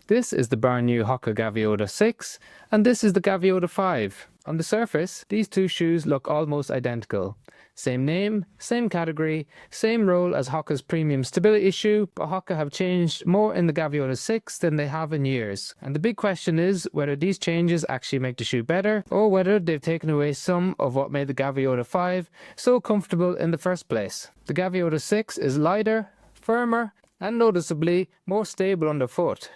This is the brand new Hoka Gaviota 6 and this is the Gaviota 5. On the surface, these two shoes look almost identical. Same name, same category, same role as Hoka's premium stability shoe, but Hoka have changed more in the Gaviota 6 than they have in years. And the big question is whether these changes actually make the shoe better, or whether they've taken away some of what made the Gaviota 5 so comfortable in the first place. The Gaviota 6 is lighter, firmer, and noticeably more stable underfoot.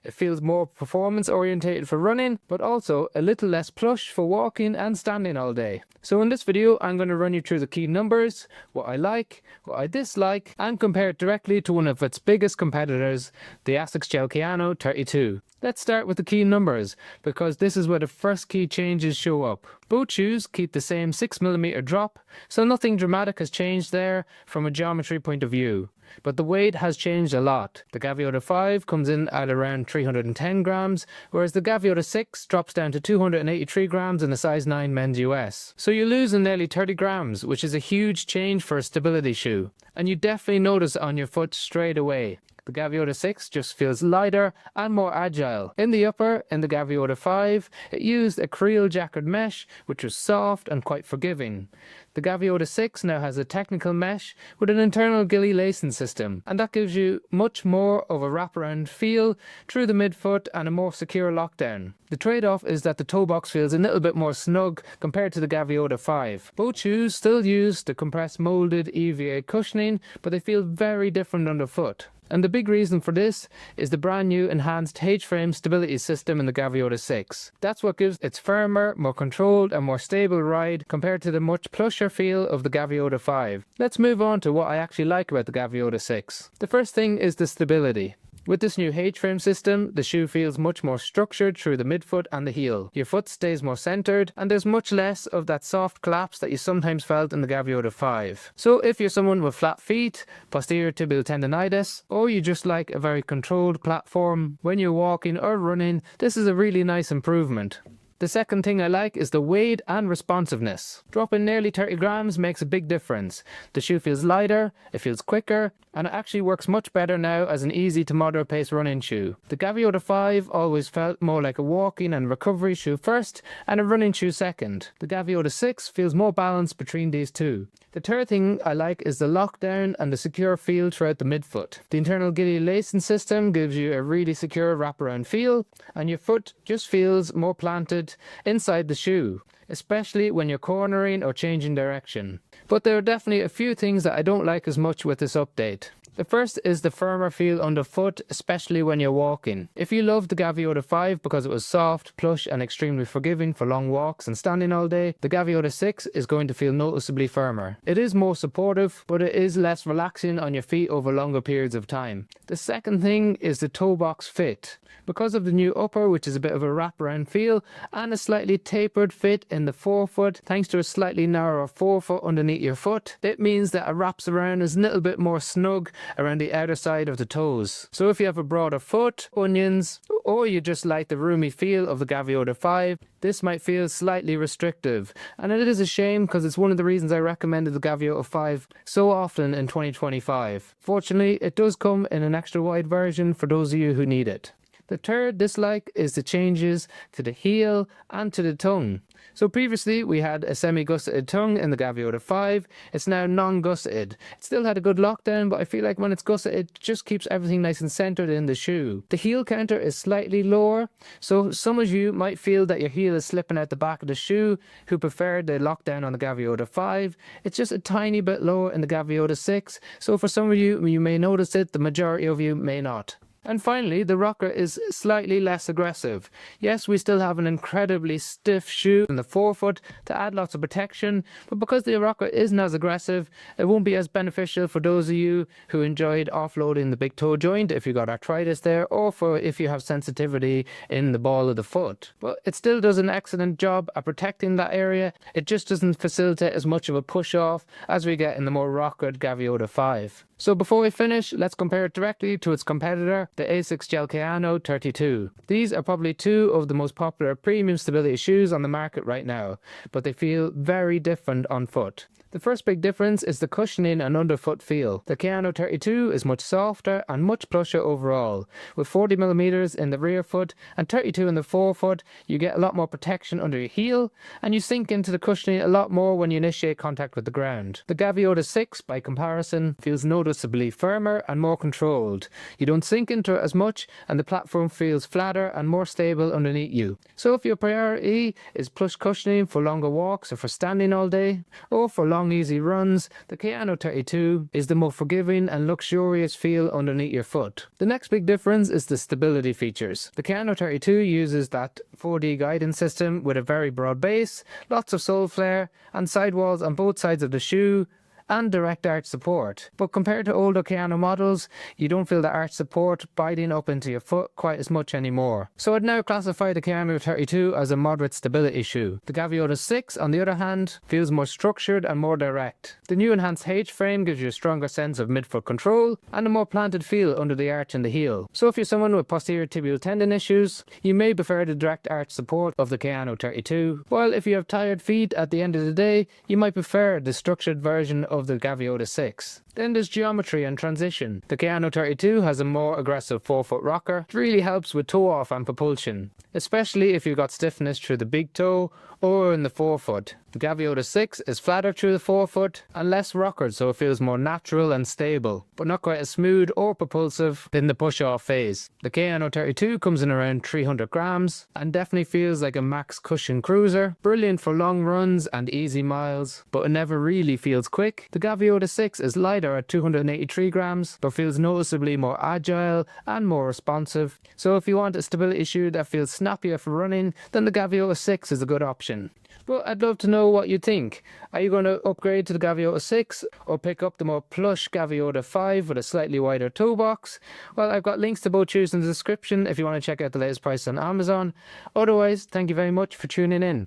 It feels more performance orientated for running, but also a little less plush for walking and standing all day. So in this video, I'm going to run you through the key numbers, what I like, what I dislike, and compare it directly to one of its biggest competitors, the ASICS Gel-Kayano 32. Let's start with the key numbers, because this is where the first key changes show up. Both shoes keep the same 6mm drop, so nothing dramatic has changed there from a geometry point of view. But the weight has changed a lot. The Gaviota 5 comes in at around 310 grams, whereas the Gaviota 6 drops down to 283 grams in the size 9 men's US. So you're losing nearly 30 grams, which is a huge change for a stability shoe. And you definitely notice it on your foot straight away. The Gaviota 6 just feels lighter and more agile. In the upper, in the Gaviota 5, it used acrylic jacquard mesh, which was soft and quite forgiving. The Gaviota 6 now has a technical mesh with an internal gilly lacing system, and that gives you much more of a wraparound feel through the midfoot and a more secure lockdown. The trade-off is that the toe box feels a little bit more snug compared to the Gaviota 5. Both shoes still use the compressed molded EVA cushioning, but they feel very different underfoot. And the big reason for this is the brand new enhanced H-frame stability system in the Gaviota 6. That's what gives its firmer, more controlled and more stable ride compared to the much plusher feel of the Gaviota 5. Let's move on to what I actually like about the Gaviota 6. The first thing is the stability. With this new H-frame system, the shoe feels much more structured through the midfoot and the heel. Your foot stays more centered, and there's much less of that soft collapse that you sometimes felt in the Gaviota 5. So if you're someone with flat feet, posterior tibial tendonitis, or you just like a very controlled platform when you're walking or running, this is a really nice improvement. The second thing I like is the weight and responsiveness. Dropping nearly 30 grams makes a big difference. The shoe feels lighter, it feels quicker, and it actually works much better now as an easy to moderate pace running shoe. The Gaviota 5 always felt more like a walking and recovery shoe first, and a running shoe second. The Gaviota 6 feels more balanced between these two. The third thing I like is the lockdown and the secure feel throughout the midfoot. The internal gilly lacing system gives you a really secure wraparound feel, and your foot just feels more planted inside the shoe, especially when you're cornering or changing direction. But there are definitely a few things that I don't like as much with this update. The first is the firmer feel underfoot, especially when you're walking. If you loved the Gaviota 5 because it was soft, plush and extremely forgiving for long walks and standing all day, the Gaviota 6 is going to feel noticeably firmer. It is more supportive, but it is less relaxing on your feet over longer periods of time. The second thing is the toe box fit. Because of the new upper, which is a bit of a wraparound feel, and a slightly tapered fit in the forefoot, thanks to a slightly narrower forefoot underneath your foot, it means that it wraps around as a little bit more snug around the outer side of the toes. So if you have a broader foot, onions, or you just like the roomy feel of the Gaviota 5, this might feel slightly restrictive. And it is a shame because it's one of the reasons I recommended the Gaviota 5 so often in 2025. Fortunately, it does come in an extra wide version for those of you who need it. The third dislike is the changes to the heel and to the tongue. So previously we had a semi-gusseted tongue in the Gaviota 5, it's now non-gusseted. It still had a good lockdown, but I feel like when it's gusseted, it just keeps everything nice and centered in the shoe. The heel counter is slightly lower, so some of you might feel that your heel is slipping out the back of the shoe who prefer the lockdown on the Gaviota 5. It's just a tiny bit lower in the Gaviota 6, so for some of you, you may notice it, the majority of you may not. And finally, the rocker is slightly less aggressive. Yes, we still have an incredibly stiff shoe in the forefoot to add lots of protection, but because the rocker isn't as aggressive, it won't be as beneficial for those of you who enjoyed offloading the big toe joint if you got arthritis there, or for if you have sensitivity in the ball of the foot. But it still does an excellent job at protecting that area. It just doesn't facilitate as much of a push off as we get in the more rockered Gaviota 5. So before we finish, let's compare it directly to its competitor, the ASICS Gel-Kayano 32. These are probably two of the most popular premium stability shoes on the market right now, but they feel very different on foot. The first big difference is the cushioning and underfoot feel. The Kayano 32 is much softer and much plusher overall. With 40mm in the rear foot and 32 in the forefoot, you get a lot more protection under your heel, and you sink into the cushioning a lot more when you initiate contact with the ground. The Gaviota 6, by comparison, feels noticeably firmer and more controlled. You don't sink into it as much, and the platform feels flatter and more stable underneath you. So if your priority is plush cushioning for longer walks or for standing all day, or for long easy runs, the Kayano 32 is the more forgiving and luxurious feel underneath your foot. The next big difference is the stability features. The Kayano 32 uses that 4D guidance system with a very broad base, lots of sole flare, and sidewalls on both sides of the shoe, and direct arch support. But compared to older Kayano models, you don't feel the arch support biting up into your foot quite as much anymore. So I'd now classify the Kayano 32 as a moderate stability shoe. The Gaviota 6, on the other hand, feels more structured and more direct. The new enhanced H-frame gives you a stronger sense of midfoot control and a more planted feel under the arch in the heel. So if you're someone with posterior tibial tendon issues, you may prefer the direct arch support of the Kayano 32, while if you have tired feet at the end of the day, you might prefer the structured version of the Gaviota 6. Then there's geometry and transition. The Kayano 32 has a more aggressive forefoot rocker. It really helps with toe off and propulsion, especially if you've got stiffness through the big toe or in the forefoot. The Gaviota 6 is flatter through the forefoot and less rockered, so it feels more natural and stable, but not quite as smooth or propulsive in the push-off phase. The Kayano 32 comes in around 300 grams and definitely feels like a max cushion cruiser, brilliant for long runs and easy miles, but it never really feels quick. The Gaviota 6 is lighter at 283 grams, but feels noticeably more agile and more responsive. So if you want a stability shoe that feels snappier for running, then the Gaviota 6 is a good option. But I'd love to know what you think. Are you going to upgrade to the Gaviota 6 or pick up the more plush Gaviota 5 with a slightly wider toe box? Well, I've got links to both shoes in the description if you want to check out the latest price on Amazon. Otherwise, thank you very much for tuning in.